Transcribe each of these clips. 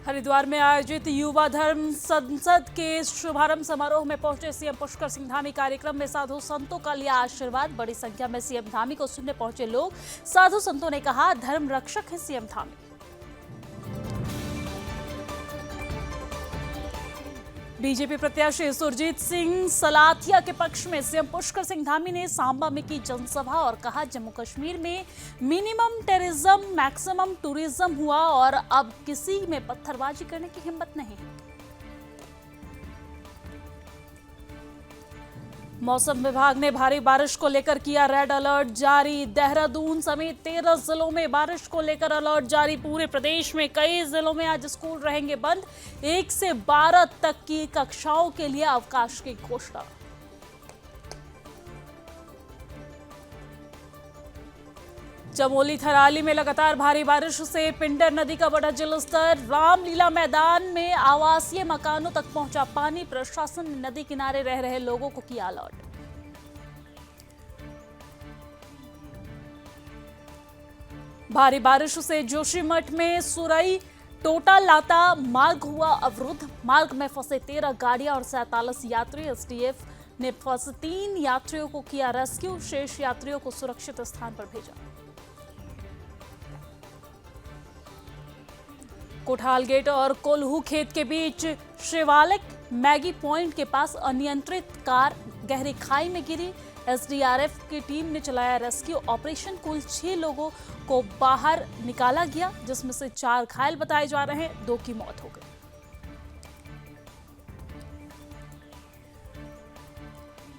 हरिद्वार में आयोजित युवा धर्म संसद के शुभारंभ समारोह में पहुंचे सीएम पुष्कर सिंह धामी। कार्यक्रम में साधु संतों का लिया आशीर्वाद। बड़ी संख्या में सीएम धामी को सुनने पहुंचे लोग। साधु संतों ने कहा, धर्म रक्षक है सीएम धामी। बीजेपी प्रत्याशी सुरजीत सिंह सलाथिया के पक्ष में सीएम पुष्कर सिंह धामी ने सांबा में की जनसभा और कहा, जम्मू कश्मीर में मिनिमम टेररिज्म मैक्सिमम टूरिज्म हुआ और अब किसी में पत्थरबाजी करने की हिम्मत नहीं है। मौसम विभाग ने भारी बारिश को लेकर किया रेड अलर्ट जारी। देहरादून समेत 13 जिलों में बारिश को लेकर अलर्ट जारी। पूरे प्रदेश में कई जिलों में आज स्कूल रहेंगे बंद। 1 से 12 तक की कक्षाओं के लिए अवकाश की घोषणा। चमोली थराली में लगातार भारी बारिश से पिंडर नदी का बढ़ा जलस्तर। रामलीला मैदान में आवासीय मकानों तक पहुंचा पानी। प्रशासन ने नदी किनारे रह रहे लोगों को किया अलर्ट। भारी बारिश से जोशीमठ में सुरई टोटा लाता मार्ग हुआ अवरुद्ध। मार्ग में फंसे 13 गाड़ियां और 47 यात्री। एसटीएफ ने फंसे 3 यात्रियों को किया रेस्क्यू। शेष यात्रियों को सुरक्षित स्थान पर भेजा। कोठाल गेट और कोल्हू खेत के बीच शिवालिक मैगी पॉइंट के पास अनियंत्रित कार गहरी खाई में गिरी। एसडीआरएफ की टीम ने चलाया रेस्क्यू ऑपरेशन। कुल 6 लोगों को बाहर निकाला गया, जिसमें से 4 घायल बताए जा रहे हैं। 2 की मौत हो गई।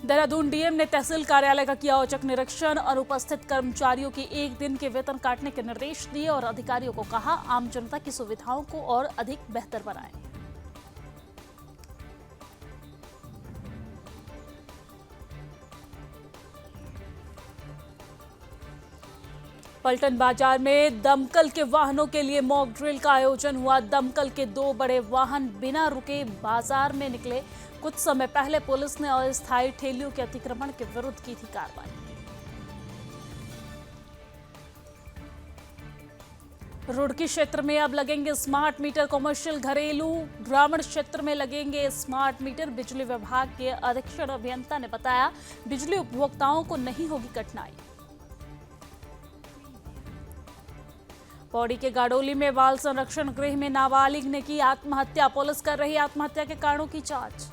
देहरादून डीएम ने तहसील कार्यालय का किया औचक निरीक्षण। अनुपस्थित कर्मचारियों के 1 दिन के वेतन काटने के निर्देश दिए और अधिकारियों को कहा, आम जनता की सुविधाओं को और अधिक बेहतर बनाएं। पलटन बाजार में दमकल के वाहनों के लिए मॉक ड्रिल का आयोजन हुआ। दमकल के 2 बड़े वाहन बिना रुके बाजार में निकले। कुछ समय पहले पुलिस ने अस्थायी ठेलियों के अतिक्रमण के विरुद्ध की थी कार्रवाई। रुड़की क्षेत्र में अब लगेंगे स्मार्ट मीटर। कमर्शियल घरेलू ग्रामीण क्षेत्र में लगेंगे स्मार्ट मीटर। बिजली विभाग के अधीक्षण अभियंता ने बताया, बिजली उपभोक्ताओं को नहीं होगी कठिनाई। पौड़ी के गाड़ोली में बाल संरक्षण गृह में नाबालिग ने की आत्महत्या। पुलिस कर रही आत्महत्या के कारणों की जांच।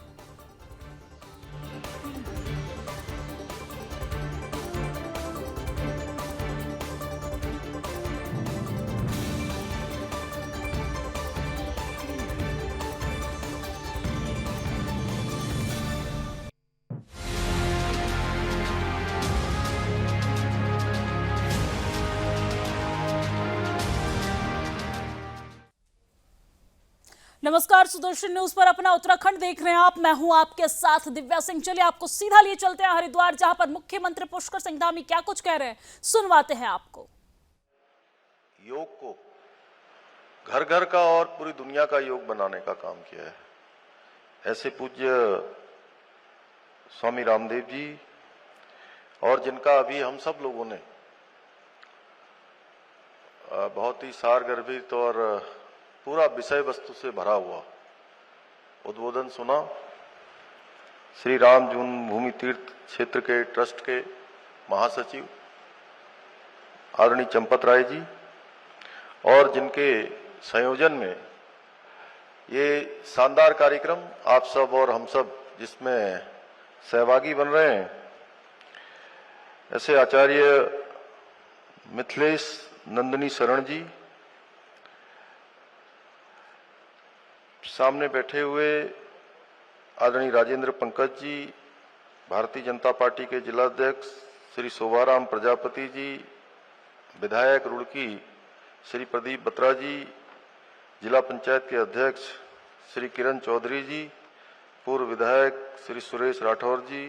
नमस्कार, सुदर्शन न्यूज पर अपना उत्तराखंड देख रहे हैं आप। मैं हूं आपके साथ दिव्या सिंह। चलिए आपको सीधा लिए चलते हैं हरिद्वार, जहां पर मुख्यमंत्री पुष्कर सिंह धामी क्या कुछ कह रहे हैं, सुनवाते हैं आपको। योग को घर घर का और पूरी दुनिया का योग बनाने का काम किया है। ऐसे पूज्य स्वामी रामदेव जी, और जिनका अभी हम सब लोगों ने बहुत ही सारगर्भित और पूरा विषय वस्तु से भरा हुआ उद्बोधन सुना। श्री राम जन्मभूमि तीर्थ क्षेत्र के ट्रस्ट के महासचिव आदरणीय चंपत राय जी, और जिनके संयोजन में ये शानदार कार्यक्रम आप सब और हम सब जिसमें सहभागी बन रहे हैं, ऐसे आचार्य मिथिलेश नंदिनी शरण जी, सामने बैठे हुए आदरणीय राजेंद्र पंकज जी, भारतीय जनता पार्टी के जिलाध्यक्ष श्री शोभाराम प्रजापति जी, विधायक रुड़की श्री प्रदीप बत्रा जी, जिला पंचायत के अध्यक्ष श्री किरण चौधरी जी, पूर्व विधायक श्री सुरेश राठौर जी,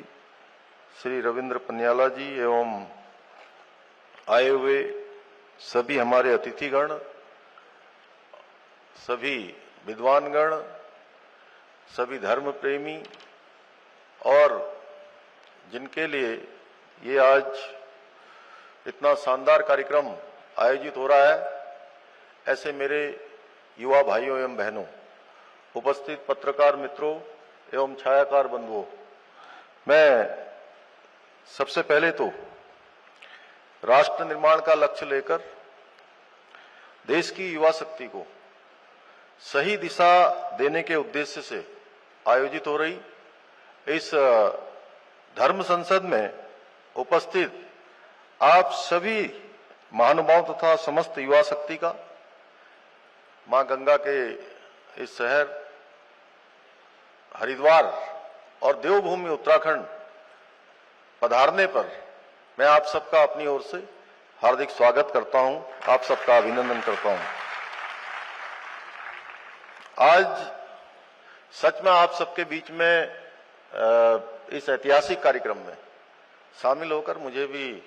श्री रविंद्र पन्याला जी, एवं आए हुए सभी हमारे अतिथिगण, सभी विद्वानगण, सभी धर्म प्रेमी, और जिनके लिए ये आज इतना शानदार कार्यक्रम आयोजित हो रहा है, ऐसे मेरे युवा भाइयों एवं बहनों, उपस्थित पत्रकार मित्रों एवं छायाकार बंधुओं, मैं सबसे पहले तो राष्ट्र निर्माण का लक्ष्य लेकर देश की युवा शक्ति को सही दिशा देने के उद्देश्य से आयोजित हो रही इस धर्म संसद में उपस्थित आप सभी महानुभाव तथा समस्त युवा शक्ति का मां गंगा के इस शहर हरिद्वार और देवभूमि उत्तराखंड पधारने पर मैं आप सबका अपनी ओर से हार्दिक स्वागत करता हूं, आप सबका अभिनंदन करता हूं। आज सच में आप सबके बीच में इस ऐतिहासिक कार्यक्रम में शामिल होकर मुझे भी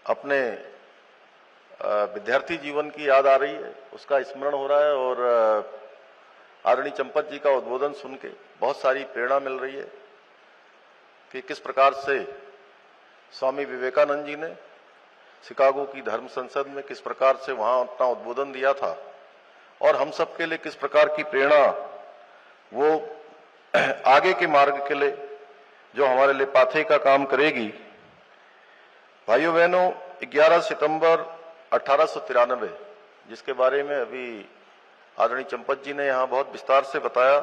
अपने विद्यार्थी जीवन की याद आ रही है, उसका स्मरण हो रहा है और आदरणीय चंपत जी का उद्बोधन सुन के बहुत सारी प्रेरणा मिल रही है कि किस प्रकार से स्वामी विवेकानंद जी ने शिकागो की धर्म संसद में किस प्रकार से वहां अपना उद्बोधन दिया था और हम सब के लिए किस प्रकार की प्रेरणा वो आगे के मार्ग के लिए जो हमारे लिए पाथे का काम करेगी। भाइयों बहनों, 11 सितंबर 1893 जिसके बारे में अभी आदरणीय चंपत जी ने यहाँ बहुत विस्तार से बताया,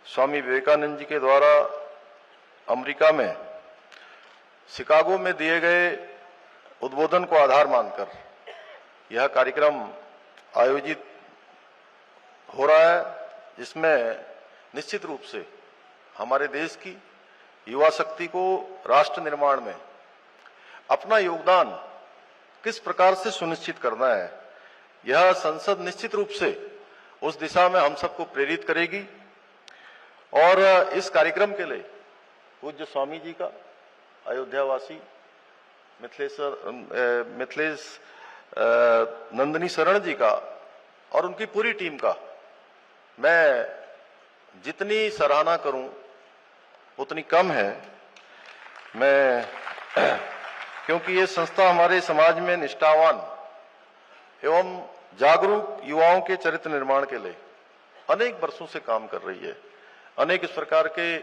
स्वामी विवेकानंद जी के द्वारा अमेरिका में शिकागो में दिए गए उद्बोधन को आधार मानकर यह कार्यक्रम आयोजित हो रहा है, जिसमें निश्चित रूप से हमारे देश की युवा शक्ति को राष्ट्र निर्माण में अपना योगदान किस प्रकार से सुनिश्चित करना है, यह संसद निश्चित रूप से उस दिशा में हम सबको प्रेरित करेगी। और इस कार्यक्रम के लिए पूज्य स्वामी जी का, अयोध्यावासी मिथिलेश नंदिनी शरण जी का और उनकी पूरी टीम का मैं जितनी सराहना करूं उतनी कम है। मैं क्योंकि ये संस्था हमारे समाज में निष्ठावान एवं जागरूक युवाओं के चरित्र निर्माण के लिए अनेक वर्षों से काम कर रही है। अनेक इस प्रकार के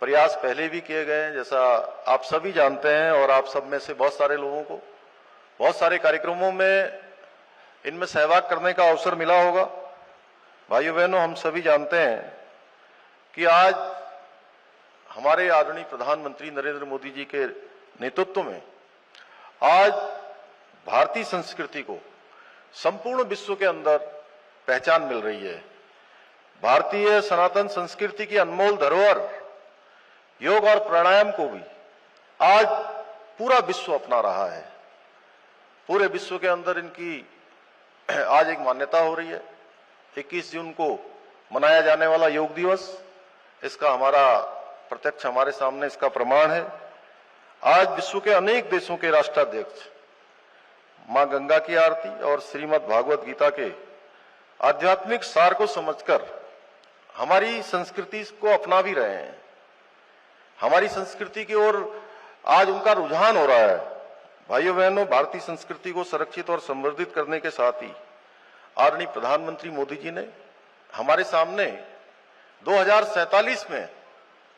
प्रयास पहले भी किए गए हैं, जैसा आप सभी जानते हैं, और आप सब में से बहुत सारे लोगों को बहुत सारे कार्यक्रमों में इनमें सहभाग करने का अवसर मिला होगा। भाइयों बहनों, हम सभी जानते हैं कि आज हमारे आदरणीय प्रधानमंत्री नरेंद्र मोदी जी के नेतृत्व में आज भारतीय संस्कृति को संपूर्ण विश्व के अंदर पहचान मिल रही है। भारतीय सनातन संस्कृति की अनमोल धरोहर योग और प्राणायाम को भी आज पूरा विश्व अपना रहा है। पूरे विश्व के अंदर इनकी आज एक मान्यता हो रही है। 21 जून को मनाया जाने वाला योग दिवस इसका हमारा प्रत्यक्ष हमारे सामने इसका प्रमाण है। आज विश्व के अनेक देशों के राष्ट्राध्यक्ष मां गंगा की आरती और श्रीमद् भागवत गीता के आध्यात्मिक सार को समझकर हमारी संस्कृति को अपना भी रहे हैं। हमारी संस्कृति की ओर आज उनका रुझान हो रहा है। भाइयों बहनों, भारतीय संस्कृति को संरक्षित और संवर्धित करने के साथ ही आदरणीय प्रधानमंत्री मोदी जी ने हमारे सामने 2047 में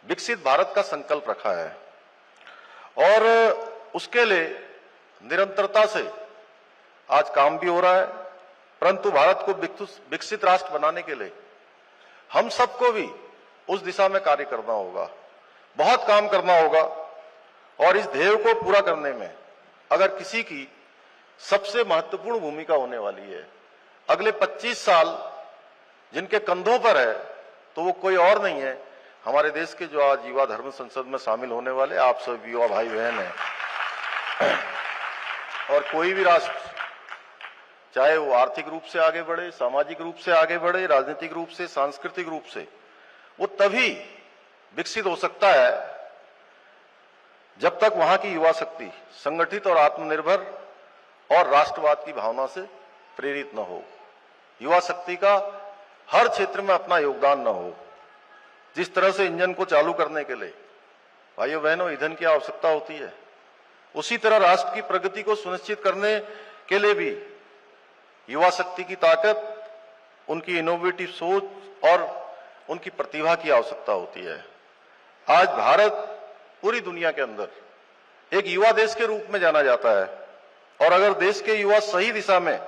विकसित भारत का संकल्प रखा है और उसके लिए निरंतरता से आज काम भी हो रहा है। परंतु भारत को विकसित राष्ट्र बनाने के लिए हम सबको भी उस दिशा में कार्य करना होगा, बहुत काम करना होगा। और इस ध्येय को पूरा करने में अगर किसी की सबसे महत्वपूर्ण भूमिका होने वाली है, अगले 25 साल जिनके कंधों पर है, तो वो कोई और नहीं है, हमारे देश के जो आज युवा धर्म संसद में शामिल होने वाले आप सब युवा भाई बहन हैं। और कोई भी राष्ट्र, चाहे वो आर्थिक रूप से आगे बढ़े, सामाजिक रूप से आगे बढ़े, राजनीतिक रूप से, सांस्कृतिक रूप से, वो तभी विकसित हो सकता है जब तक वहां की युवा शक्ति संगठित और आत्मनिर्भर और राष्ट्रवाद की भावना से प्रेरित न हो, युवा शक्ति का हर क्षेत्र में अपना योगदान न हो। जिस तरह से इंजन को चालू करने के लिए भाइयों बहनों ईंधन की आवश्यकता होती है, उसी तरह राष्ट्र की प्रगति को सुनिश्चित करने के लिए भी युवा शक्ति की ताकत उनकी इनोवेटिव सोच और उनकी प्रतिभा की आवश्यकता होती है। आज भारत पूरी दुनिया के अंदर एक युवा देश के रूप में जाना जाता है और अगर देश के युवा सही दिशा में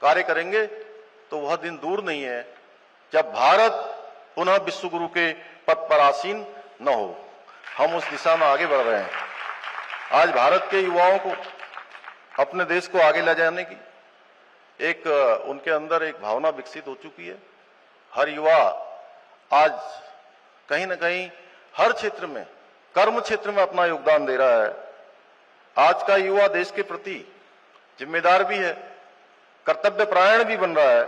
कार्य करेंगे तो वह दिन दूर नहीं है जब भारत पुनः विश्व गुरु के पद पर आसीन न हो। हम उस दिशा में आगे बढ़ रहे हैं। आज भारत के युवाओं को अपने देश को आगे ले जाने की एक उनके अंदर एक भावना विकसित हो चुकी है। हर युवा आज कहीं ना कहीं हर क्षेत्र में, कर्म क्षेत्र में अपना योगदान दे रहा है। आज का युवा देश के प्रति जिम्मेदार भी है, कर्तव्यपरायण भी बन रहा है।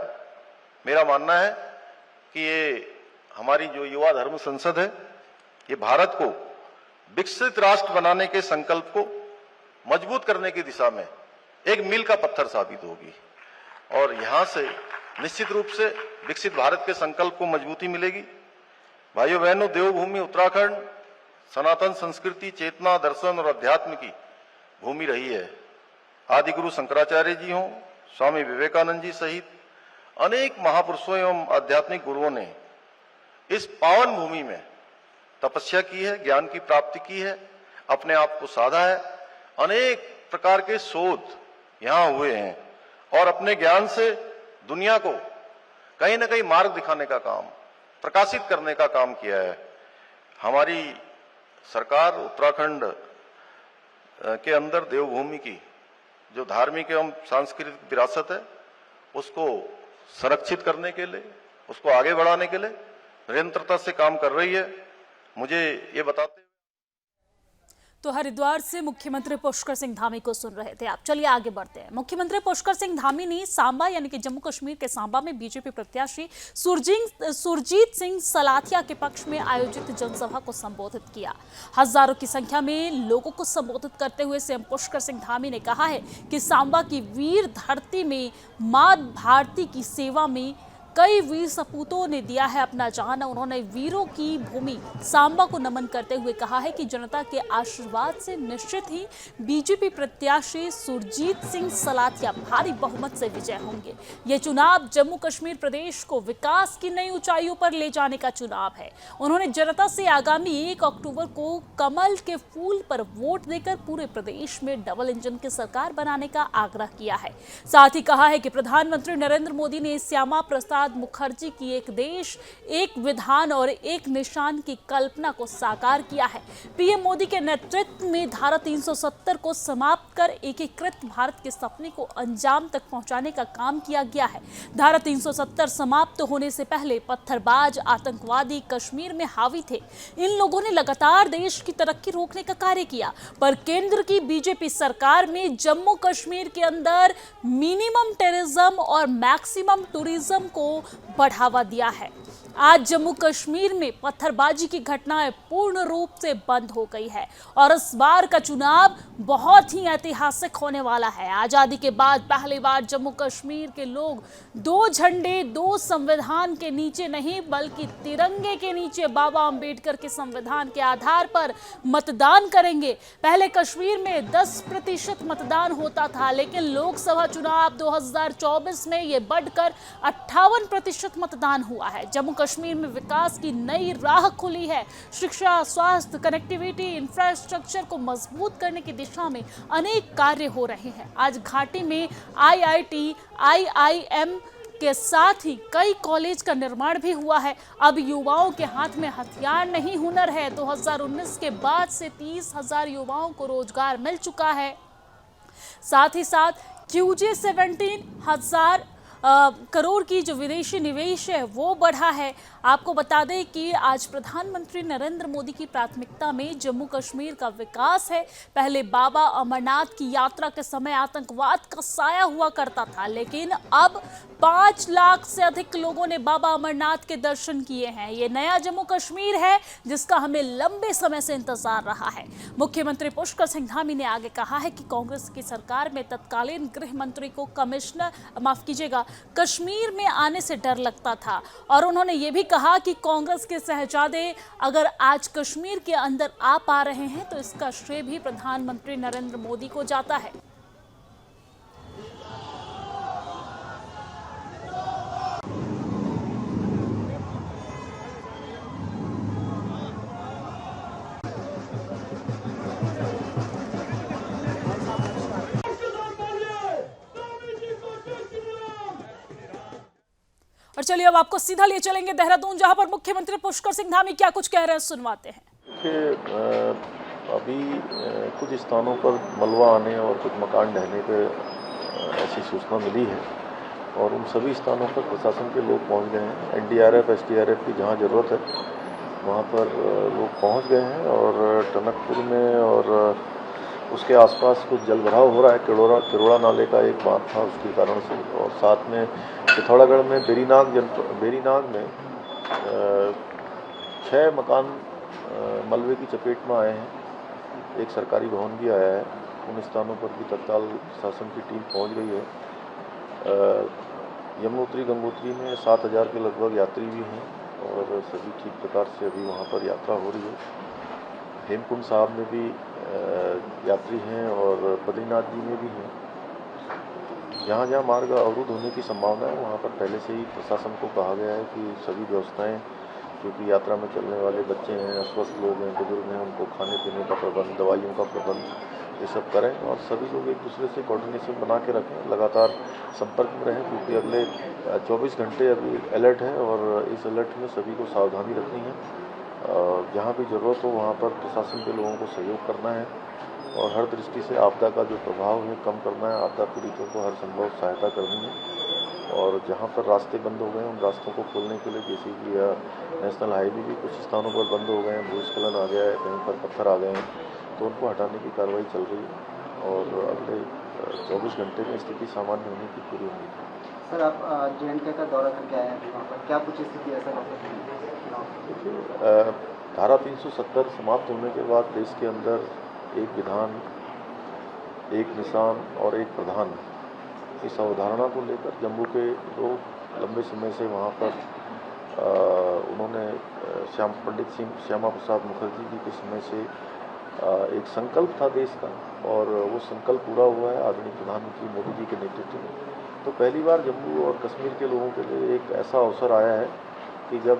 मेरा मानना है कि ये हमारी जो युवा धर्म संसद है, ये भारत को विकसित राष्ट्र बनाने के संकल्प को मजबूत करने की दिशा में एक मील का पत्थर साबित होगी और यहां से निश्चित रूप से विकसित भारत के संकल्प को मजबूती मिलेगी। भाइयों बहनों, देवभूमि उत्तराखंड सनातन संस्कृति, चेतना, दर्शन और अध्यात्म की भूमि रही है। आदि गुरु शंकराचार्य जी हों, स्वामी विवेकानंद जी सहित अनेक महापुरुषों एवं आध्यात्मिक गुरुओं ने इस पावन भूमि में तपस्या की है, ज्ञान की प्राप्ति की है, अपने आप को साधा है। अनेक प्रकार के शोध यहां हुए हैं और अपने ज्ञान से दुनिया को कहीं ना कहीं मार्ग दिखाने का काम, प्रकाशित करने का काम किया है। हमारी सरकार उत्तराखंड के अंदर देवभूमि की जो धार्मिक एवं सांस्कृतिक विरासत है उसको संरक्षित करने के लिए, उसको आगे बढ़ाने के लिए निरंतरता से काम कर रही है। मुझे ये बताते तो हरिद्वार से मुख्यमंत्री पुष्कर सिंह धामी को सुन रहे थे आप। चलिए आगे बढ़ते हैं। मुख्यमंत्री पुष्कर सिंह धामी ने सांबा यानी कि जम्मू कश्मीर के सांबा में बीजेपी प्रत्याशी सुरजीत सिंह सलाथिया के पक्ष में आयोजित जनसभा को संबोधित किया। हजारों की संख्या में लोगों को संबोधित करते हुए सीएम पुष्कर सिंह धामी ने कहा है कि सांबा की वीर धरती में मां भारती की सेवा में कई वीर सपूतों ने दिया है अपना जान। उन्होंने वीरों की भूमि सांबा को नमन करते हुए कहा है कि जनता के आशीर्वाद से निश्चित ही बीजेपी प्रत्याशी सुरजीत सिंह सलाथिया भारी बहुमत से विजय होंगे। ये चुनाव जम्मू कश्मीर प्रदेश को विकास की नई ऊंचाइयों पर ले जाने का चुनाव है। उन्होंने जनता से आगामी 1 अक्टूबर को कमल के फूल पर वोट देकर पूरे प्रदेश में डबल इंजन की सरकार बनाने का आग्रह किया है। साथ ही कहा है कि प्रधानमंत्री नरेंद्र मोदी ने श्यामा प्रसाद मुखर्जी की एक देश, एक विधान और एक निशान की कल्पना को साकार किया है। पीएम मोदी के नेतृत्व में धारा 370 को समाप्त कर एकीकृत भारत के सपने को अंजाम तक पहुंचाने का काम किया गया है। धारा 370 समाप्त होने से पहले पत्थरबाज आतंकवादी कश्मीर में हावी थे। इन लोगों ने लगातार देश की तरक्की रोकने का कार्य किया, पर केंद्र की बीजेपी सरकार में जम्मू कश्मीर के अंदर मिनिमम टेररिज्म और मैक्सिमम टूरिज्म को बढ़ावा दिया है। आज जम्मू कश्मीर में पत्थरबाजी की घटनाएं पूर्ण रूप से बंद हो गई है और इस बार का चुनाव बहुत ही ऐतिहासिक होने वाला है। आजादी के बाद पहली बार जम्मू कश्मीर के लोग 2 झंडे 2 संविधान के नीचे नहीं बल्कि तिरंगे के नीचे बाबा अंबेडकर के संविधान के आधार पर मतदान करेंगे। पहले कश्मीर में 10% मतदान होता था, लेकिन लोकसभा चुनाव 2024 में ये बढ़कर 58% मतदान हुआ है। जम्मू कश्मीर में विकास की नई राह खुली है। शिक्षा, स्वास्थ्य, कनेक्टिविटी, इंफ्रास्ट्रक्चर को मजबूत करने की दिशा में अनेक कार्य हो रहे हैं। आज घाटी में IIT, IIM के साथ ही कई कॉलेज का निर्माण भी हुआ है। अब युवाओं के हाथ में हथियार नहीं हुनर है। 2019 के बाद से 30,000 युवाओं को रोजगार मिल चुका है। साथ ही साथ QJ 17,000 करोड़ की जो विदेशी निवेश है वो बढ़ा है। आपको बता दें कि आज प्रधानमंत्री नरेंद्र मोदी की प्राथमिकता में जम्मू कश्मीर का विकास है। पहले बाबा अमरनाथ की यात्रा के समय आतंकवाद का साया हुआ करता था, लेकिन अब 5 लाख से अधिक लोगों ने बाबा अमरनाथ के दर्शन किए हैं। ये नया जम्मू कश्मीर है जिसका हमें लंबे समय से इंतजार रहा है। मुख्यमंत्री पुष्कर सिंह धामी ने आगे कहा है कि कांग्रेस की सरकार में तत्कालीन गृह मंत्री को कश्मीर में आने से डर लगता था और उन्होंने ये भी कहा कि कांग्रेस के शहजादे अगर आज कश्मीर के अंदर आ पा रहे हैं तो इसका श्रेय भी प्रधानमंत्री नरेंद्र मोदी को जाता है। और चलिए अब आपको सीधा लिए चलेंगे देहरादून, जहां पर मुख्यमंत्री पुष्कर सिंह धामी क्या कुछ कह रहे हैं, सुनवाते हैं। देखिए, अभी कुछ स्थानों पर मलबा आने और कुछ मकान ढहने पे ऐसी सूचना मिली है और उन सभी स्थानों पर प्रशासन के लोग पहुंच गए हैं। एनडीआरएफ, एसडीआरएफ की जहां ज़रूरत है वहां पर लोग पहुंच गए हैं और टनकपुर में और उसके आसपास कुछ जलभराव हो रहा है। किरोड़ा नाले का एक बांध था, उसके कारण से, और साथ में पिथौरागढ़ में बेरीनाग में 6 मकान मलबे की चपेट में आए हैं। एक सरकारी भवन भी आया है। उन स्थानों पर भी तत्काल शासन की टीम पहुंच गई है। यमुनोत्री गंगोत्री में 7,000 के लगभग यात्री भी हैं और सभी ठीक प्रकार से अभी वहां पर यात्रा हो रही है। हेमकुंड साहब में भी यात्री हैं और बद्रीनाथ जी में भी हैं। जहाँ जहाँ मार्ग अवरुद्ध होने की संभावना है वहाँ पर पहले से ही प्रशासन को कहा गया है कि सभी व्यवस्थाएं, क्योंकि यात्रा में चलने वाले बच्चे हैं, अस्वस्थ लोग हैं, बुजुर्ग हैं, उनको खाने पीने का प्रबंध, दवाइयों का प्रबंध, ये सब करें और सभी लोग एक दूसरे से कोऑर्डिनेशन बना के रखें, लगातार संपर्क में रहें, क्योंकि अगले 24 घंटे अभी अलर्ट है और इस अलर्ट में सभी को सावधानी रखनी है। जहाँ भी ज़रूरत हो वहाँ पर प्रशासन के लोगों को सहयोग करना है और हर दृष्टि से आपदा का जो प्रभाव है कम करना है। आपदा पीड़ितों को हर संभव सहायता करनी है और जहाँ पर रास्ते बंद हो गए उन रास्तों को खोलने के लिए, जैसे कि नेशनल हाईवे भी कुछ स्थानों पर बंद हो गए हैं, भूस्खलन आ गया है, कहीं पर पत्थर आ गए हैं, तो उनको हटाने की कार्रवाई चल रही है और अगले 24 घंटे में स्थिति सामान्य होने की पूरी उम्मीद है। सर, आप J&K का दौरा करके आए हैं, वहाँ पर क्या कुछ स्थिति ऐसा लगता है? देखिए, धारा 370 समाप्त होने के बाद देश के अंदर एक विधान, एक निशान और एक प्रधान, इस अवधारणा को लेकर जम्मू के लोग लंबे समय से वहाँ पर उन्होंने पंडित श्यामा प्रसाद मुखर्जी जी के समय से एक संकल्प था देश का और वो संकल्प पूरा हुआ है आदरणीय प्रधानमंत्री मोदी जी के नेतृत्व में। तो पहली बार जम्मू और कश्मीर के लोगों के लिए एक ऐसा अवसर आया है कि जब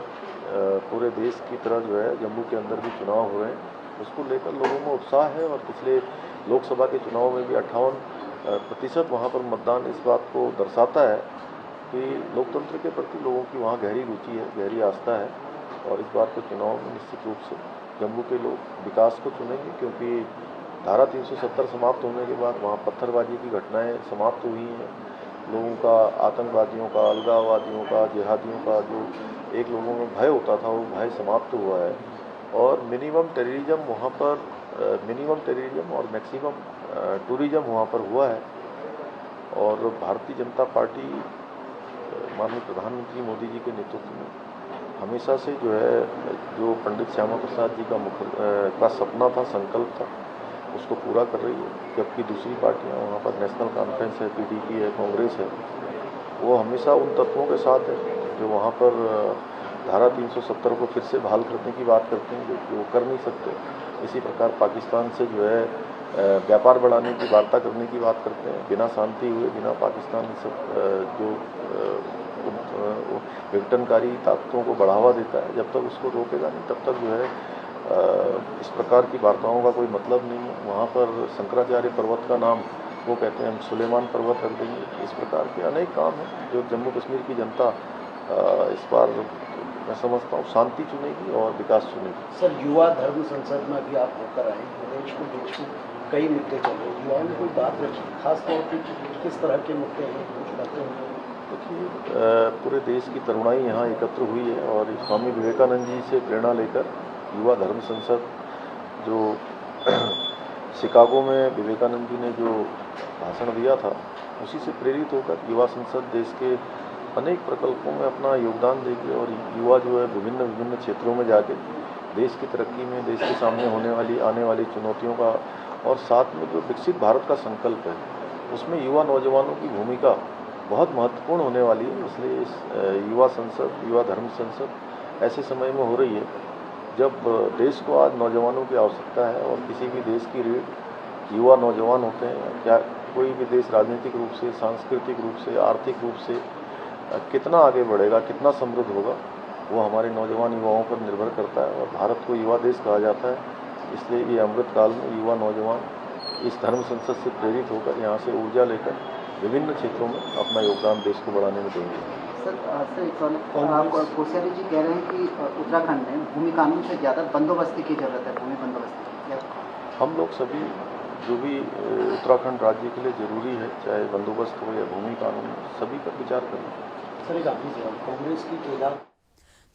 पूरे देश की तरह जो है जम्मू के अंदर भी चुनाव हो रहे हैं, उसको लेकर लोगों में उत्साह है और पिछले लोकसभा के चुनाव में भी 58% वहाँ पर मतदान इस बात को दर्शाता है कि लोकतंत्र के प्रति लोगों की वहाँ गहरी रुचि है, गहरी आस्था है और इस बार के चुनाव में निश्चित रूप से जम्मू के लोग विकास को चुनेंगे, क्योंकि धारा 370 समाप्त होने के बाद वहाँ पत्थरबाजी की घटनाएं समाप्त हुई हैं। लोगों का, आतंकवादियों का, अलगाववादियों का, जिहादियों का जो एक लोगों में भय होता था वो भय समाप्त हुआ है और मिनिमम टेररिज्म और मैक्सिमम टूरिज्म वहाँ पर हुआ है। और भारतीय जनता पार्टी माननीय प्रधानमंत्री मोदी जी के नेतृत्व में हमेशा से जो है, जो पंडित श्यामा प्रसाद जी का सपना था, संकल्प था, उसको पूरा कर रही है। जबकि दूसरी पार्टियां वहाँ पर नेशनल कॉन्फ्रेंस है, पीडीपी है, कांग्रेस है, वो हमेशा उन तत्वों के साथ है जो वहाँ पर धारा 370 को फिर से बहाल करने की बात करते हैं, जो कि वो कर नहीं सकते। इसी प्रकार पाकिस्तान से जो है व्यापार बढ़ाने की, वार्ता करने की बात करते हैं, बिना शांति हुए, बिना पाकिस्तान सब जो विघटनकारी ताकतों को बढ़ावा देता है, जब तक उसको रोकेगा नहीं तब तक जो है इस प्रकार की वार्ताओं का कोई मतलब नहीं है। वहाँ पर शंकराचार्य पर्वत का नाम वो कहते हैं हम सुलेमान पर्वत रख देंगे। इस प्रकार के अनेक काम हैं जो जम्मू कश्मीर की जनता इस बार मैं समझता हूँ शांति चुनेगी और विकास चुनेगी। सर, युवा धर्म संसद में भी आप होकर आए, देश में कई मुद्दे चल रहे हैं, युवाओं ने कोई बात रखी, खासतौर पर किस तरह के मुद्दे हैं, कुछ बातें हैं? देखिए, पूरे देश की तरुणाई यहाँ एकत्र हुई है और स्वामी विवेकानंद जी से प्रेरणा लेकर युवा धर्म संसद जो शिकागो में विवेकानंद जी ने जो भाषण दिया था, उसी से प्रेरित होकर युवा संसद देश के अनेक प्रकल्पों में अपना योगदान देगी और युवा जो है विभिन्न क्षेत्रों में जाके देश की तरक्की में, देश के सामने आने वाली चुनौतियों का और साथ में जो विकसित भारत का संकल्प है, उसमें युवा नौजवानों की भूमिका बहुत महत्वपूर्ण होने वाली है। इसलिए इस युवा धर्म संसद ऐसे समय में हो रही है जब देश को आज नौजवानों की आवश्यकता है और किसी भी देश की रीढ़ युवा नौजवान होते हैं। क्या कोई भी देश राजनीतिक रूप से, सांस्कृतिक रूप से, आर्थिक रूप से कितना आगे बढ़ेगा, कितना समृद्ध होगा, वो हमारे नौजवान युवाओं पर निर्भर करता है और भारत को युवा देश कहा जाता है। इसलिए ये अमृत काल में युवा नौजवान इस धर्म संसद से प्रेरित होकर यहाँ से ऊर्जा लेकर विभिन्न क्षेत्रों में अपना योगदान देश को बढ़ाने में देंगे। सर एक सवाल, आप कोश्यारी जी कह रहे हैं कि उत्तराखंड में भूमि कानून से ज़्यादा बंदोबस्ती की जरूरत है, भूमि बंदोबस्ती की। हम लोग सभी जो भी उत्तराखंड राज्य के लिए जरूरी है, चाहे बंदोबस्त हो या भूमि कानून, सभी पर विचार करेंगे। सर एक आखिरी सवाल, कांग्रेस की केदार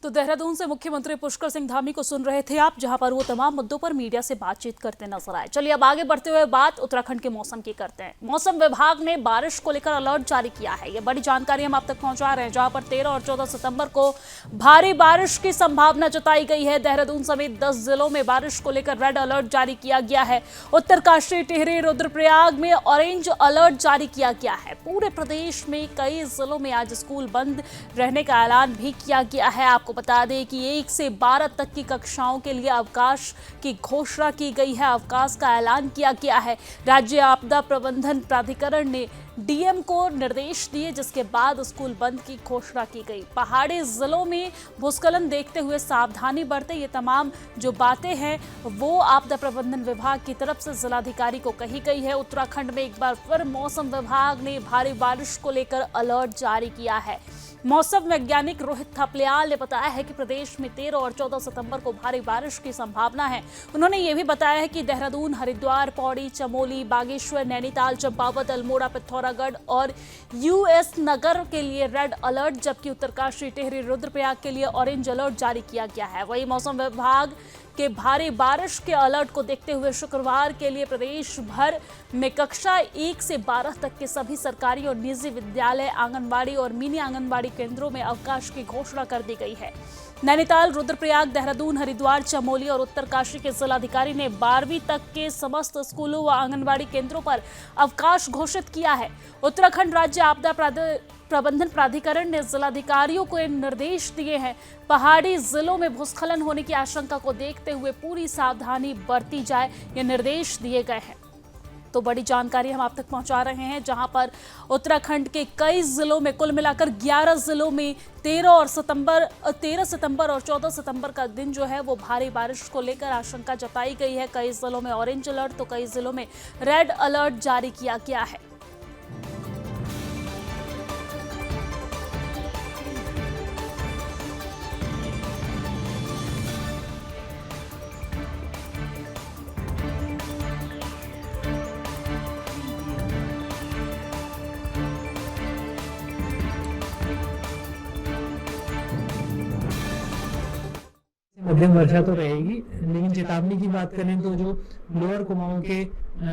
तो देहरादून से मुख्यमंत्री पुष्कर सिंह धामी को सुन रहे थे आप, जहां पर वो तमाम मुद्दों पर मीडिया से बातचीत करते नजर आए। चलिए अब आगे बढ़ते हुए बात उत्तराखंड के मौसम की करते हैं। मौसम विभाग ने बारिश को लेकर अलर्ट जारी किया है। ये बड़ी जानकारी हम आप तक पहुंचा रहे हैं, जहां पर 13 और 14 सितंबर को भारी बारिश की संभावना जताई गई है। देहरादून समेत 10 जिलों में बारिश को लेकर रेड अलर्ट जारी किया गया है। उत्तरकाशी, टिहरी, रुद्रप्रयाग में ऑरेंज अलर्ट जारी किया गया है। पूरे प्रदेश में कई जिलों में आज स्कूल बंद रहने का ऐलान भी किया गया है। आपको बता दें कि 1 से 12 तक की कक्षाओं के लिए अवकाश की घोषणा की गई है, अवकाश का ऐलान किया गया है। राज्य आपदा प्रबंधन प्राधिकरण ने डीएम को निर्देश दिए, जिसके बाद स्कूल बंद की घोषणा की गई। पहाड़ी जिलों में भूस्खलन देखते हुए सावधानी बरतें। ये तमाम जो बातें हैं वो आपदा प्रबंधन विभाग की तरफ से जिलाधिकारी को कही गई है। उत्तराखंड में एक बार फिर मौसम विभाग ने भारी बारिश को लेकर अलर्ट जारी किया है। मौसम वैज्ञानिक रोहित थपलियाल ने बताया है कि प्रदेश में 13 और 14 सितंबर को भारी बारिश की संभावना है। उन्होंने ये भी बताया है कि देहरादून, हरिद्वार, पौड़ी, चमोली, बागेश्वर, नैनीताल, चंपावत, अल्मोड़ा, पिथौरागढ़ और यूएस नगर के लिए रेड अलर्ट, जबकि उत्तरकाशी, टिहरी, रुद्रप्रयाग के लिए ऑरेंज अलर्ट जारी किया गया है। वहीं मौसम विभाग के भारी बारिश के अलर्ट को देखते हुए शुक्रवार के लिए प्रदेश भर में कक्षा 1 से 12 तक के सभी सरकारी और निजी विद्यालय, आंगनबाड़ी और मिनी आंगनबाड़ी केंद्रों में अवकाश की घोषणा कर दी गई है। नैनीताल, रुद्रप्रयाग, देहरादून, हरिद्वार, चमोली और उत्तरकाशी के जिलाधिकारी ने 12वीं तक के समस्त स्कूलों व आंगनबाड़ी केंद्रों पर अवकाश घोषित किया है। उत्तराखंड राज्य आपदा प्रबंधन प्राधिकरण ने जिलाधिकारियों को निर्देश दिए हैं। पहाड़ी जिलों में भूस्खलन होने की आशंका को देखते हुए पूरी सावधानी बरती जाए, ये निर्देश दिए गए हैं। तो बड़ी जानकारी हम आप तक पहुंचा रहे हैं, जहां पर उत्तराखंड के कई जिलों में कुल मिलाकर 11 जिलों में 13 सितंबर और 14 सितंबर का दिन जो है वो भारी बारिश को लेकर आशंका जताई गई है। कई जिलों में ऑरेंज अलर्ट तो कई जिलों में रेड अलर्ट जारी किया गया है। मध्यम वर्षा तो रहेगी, लेकिन चेतावनी की बात करें तो जो लोअर कुमाऊं के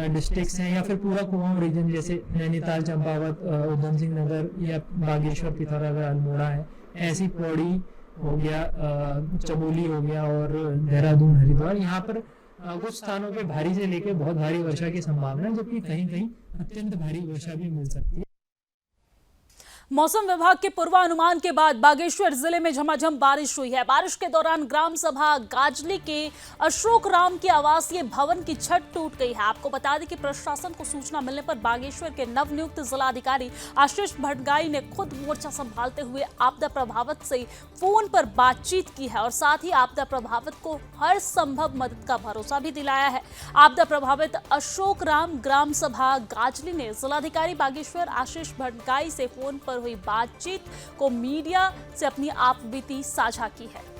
डिस्ट्रिक्ट्स हैं या फिर पूरा कुमाऊं रीजन जैसे नैनीताल, चंपावत, उधम सिंह नगर या बागेश्वर, पिथौरागढ़, अल्मोड़ा है, ऐसी पौड़ी हो गया, चमोली हो गया और देहरादून, हरिद्वार, यहाँ पर कुछ स्थानों पे भारी से लेकर बहुत भारी वर्षा की संभावना है, जबकि कहीं कहीं अत्यंत भारी वर्षा भी मिल सकती है। मौसम विभाग के पूर्वानुमान के बाद बागेश्वर जिले में झमाझम बारिश हुई है। बारिश के दौरान ग्राम सभा गाजली के अशोक राम के आवासीय भवन की छत टूट गई है। आपको बता दें कि प्रशासन को सूचना मिलने पर बागेश्वर के नवनियुक्त जिलाधिकारी आशीष भटगाई ने खुद मोर्चा संभालते हुए आपदा प्रभावित से फोन पर बातचीत की है और साथ ही आपदा प्रभावित को हर संभव मदद का भरोसा भी दिलाया है। आपदा प्रभावित अशोक राम ग्राम सभा गाजली ने जिलाधिकारी बागेश्वर आशीष भटगाई से फोन पर हुई बातचीत को मीडिया से अपनी आप बीती साझा की है।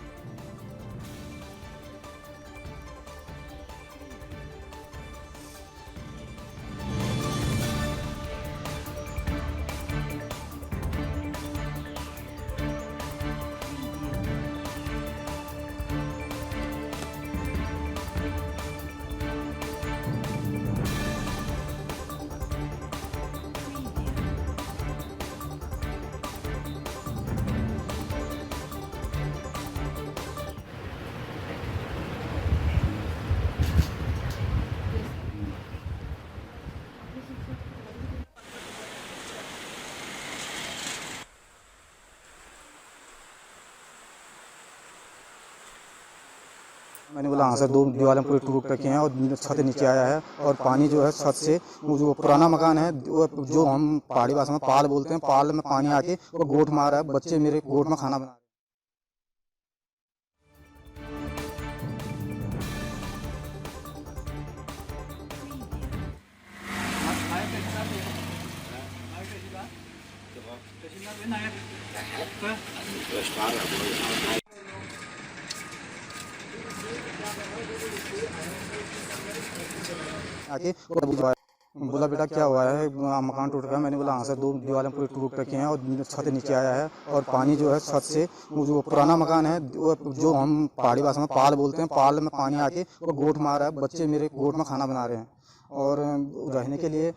मैंने बोला हाँ सर, 2 दीवारें पूरी टूट रखी हैं और छत नीचे आया है और पानी जो है छत से, जो पुराना मकान है जो हम पहाड़ी भाषा में पाल बोलते हैं, पाल में पानी आके वो गोट मार रहा है। बच्चे मेरे गोट में खाना बना रहे हैं। आके और बोला बेटा क्या हुआ है, मकान टूट गया। मैंने बोला हाँ सर, 2 दीवारें पूरी टूट रखी हैं और छत नीचे आया है और पानी जो है छत से, वो जो पुराना मकान है जो हम पहाड़ी भाषा में पाल बोलते हैं, पाल में पानी आके वो गोठ मार रहा है। बच्चे मेरे गोठ में खाना बना रहे हैं और रहने के लिए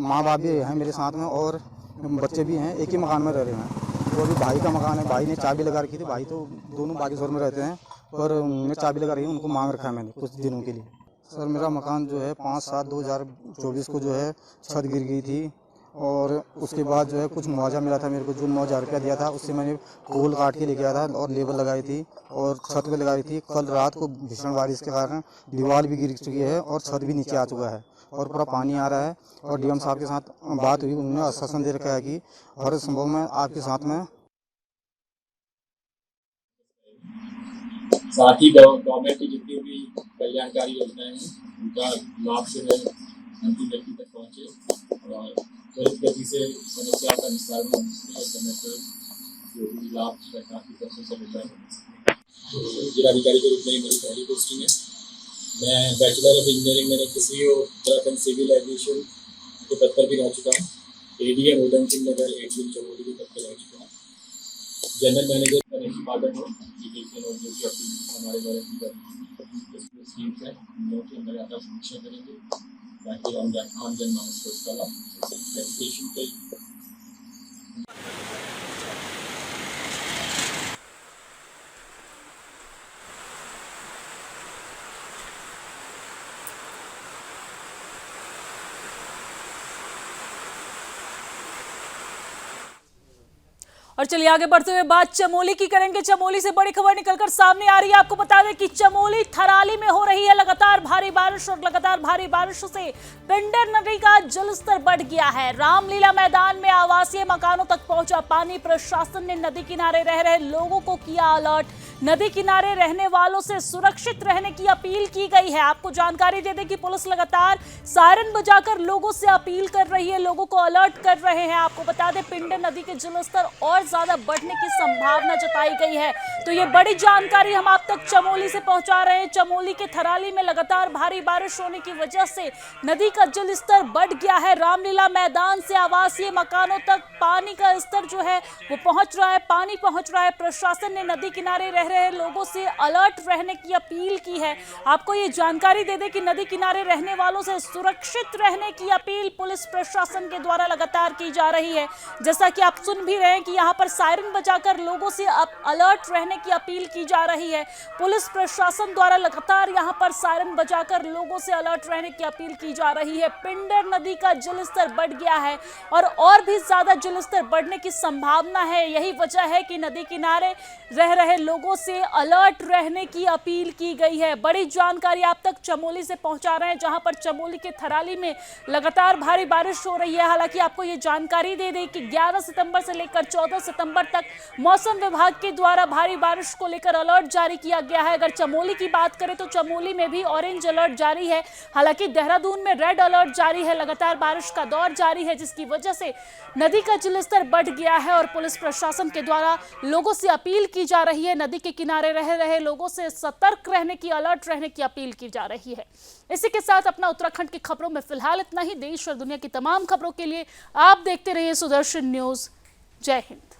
माँ बाप भी हैं मेरे साथ में और बच्चे भी हैं, एक ही मकान में रह रहे हैं। वो भी भाई का मकान है, भाई ने चाबी लगा रखी थी। भाई तो दोनों बागेश्वर में रहते हैं पर उन्हें चाबी लगा रही है, उनको मांग रखा है मैंने कुछ दिनों के लिए। सर मेरा मकान जो है 5/7/2024 को जो है छत गिर गई थी और उसके बाद जो है कुछ मुआवजा मिला था मेरे को, जो 9,000 रुपया दिया था उससे मैंने पोल काट के लेके आया था और लेबर लगाई थी और छत पे लगाई थी। कल रात को भीषण बारिश के कारण दीवार भी गिर चुकी है और छत भी नीचे आ चुका है और पूरा पानी आ रहा है। और डीएम साहब के साथ बात हुई, उन्होंने आश्वासन दे रखा है कि हर संभव में आपके साथ में। साथ ही गवर्नमेंट की जितनी भी कल्याणकारी योजनाएं हैं उनका लाभ जो है अंतिम व्यक्ति तक पहुंचे और त्वरित गति से समस्या का निस्तारण होने समय पर जो भी लाभ सरकार की तरफ से मिल रहा है। जिलाधिकारी के रूप में मेरी पहली पोस्टिंग है। मैं बैचलर ऑफ इंजीनियरिंग मैंने कृषि और उत्तराखंड सिविल एविएशन के पद पर भी रह चुका हूँ। एडीएम उधम सिंह नगर एडीएम चमोली के पद पर रह चुका हूँ। जनरल मैनेजर का डिपार्टमेंट हो और जो भी अपनी हमारे द्वारा की जाती स्कीम्स है उनकी हम लगातार समीक्षा करेंगे ताकि आम जनमानस को इसका लाभ एजुकेशन के और चलिए आगे बढ़ते हुए बात चमोली की करेंगे। चमोली से बड़ी खबर निकलकर सामने आ रही है। आपको बता दें कि चमोली थराली में हो रही है लगातार भारी बारिश और लगातार भारी बारिश से पिंडर नदी का जलस्तर बढ़ गया है। रामलीला मैदान में आवासीय मकानों तक पहुंचा पानी। प्रशासन ने नदी किनारे रह रहे लोगों को किया अलर्ट। नदी किनारे रहने वालों से सुरक्षित रहने की अपील की गई है। आपको जानकारी दे दें कि पुलिस लगातार सायरन बजाकर लोगों से अपील कर रही है, लोगों को अलर्ट कर रहे हैं। आपको बता दें पिंडर नदी के जलस्तर और ज्यादा बढ़ने की संभावना जताई गई है। तो ये बड़ी जानकारी हम आप तक चमोली से पहुंचा रहे हैं। चमोली के थराली में लगातार भारी बारिश होने की वजह से नदी का जलस्तर बढ़ गया है। रामलीला मैदान से आवासीय मकानों तक पानी का स्तर जो है वो पहुंच रहा है, पानी पहुंच रहा है। प्रशासन ने नदी किनारे रह रहे लोगों से अलर्ट रहने की अपील की है। आपको ये जानकारी दे दें कि नदी किनारे रहने वालों से सुरक्षित रहने की अपील पुलिस प्रशासन के द्वारा लगातार की जा रही है। जैसा कि आप सुन भी रहे हैं कि यहाँ पर सायरन बजाकर लोगों से अलर्ट रहने की अपील की जा रही है। पुलिस प्रशासन द्वारा लगातार यहाँ पर सायरन बजाकर लोगों से अलर्ट रहने की अपील की जा रही है। पिंडर नदी का जलस्तर बढ़ गया है और भी ज्यादा जलस्तर बढ़ने की संभावना है। यही वजह है कि नदी किनारे रह रहे लोगों से अलर्ट रहने की अपील की गई है। बड़ी जानकारी आप तक चमोली से पहुंचा रहे हैं, जहां पर चमोली के थराली में लगातार भारी बारिश हो रही है। हालांकि आपको ये जानकारी दे दें कि 11 सितंबर से लेकर 14 सितंबर तक मौसम विभाग के द्वारा भारी बारिश को लेकर अलर्ट जारी किया गया है। अगर चमोली की बात करें तो चमोली में भी ऑरेंज अलर्ट जारी है। हालांकि देहरादून में रेड अलर्ट जारी है। लगातार बारिश का दौर जारी है, जिसकी वजह से नदी का जलस्तर बढ़ गया है और पुलिस प्रशासन के द्वारा लोगों से अपील की जा रही है। नदी के किनारे रह रहे लोगों से सतर्क रहने की, अलर्ट रहने की अपील की जा रही है। इसी के साथ अपना उत्तराखंड की खबरों में फिलहाल इतना ही। देश और दुनिया की तमाम खबरों के लिए आप देखते रहिए सुदर्शन न्यूज। जय हिंद।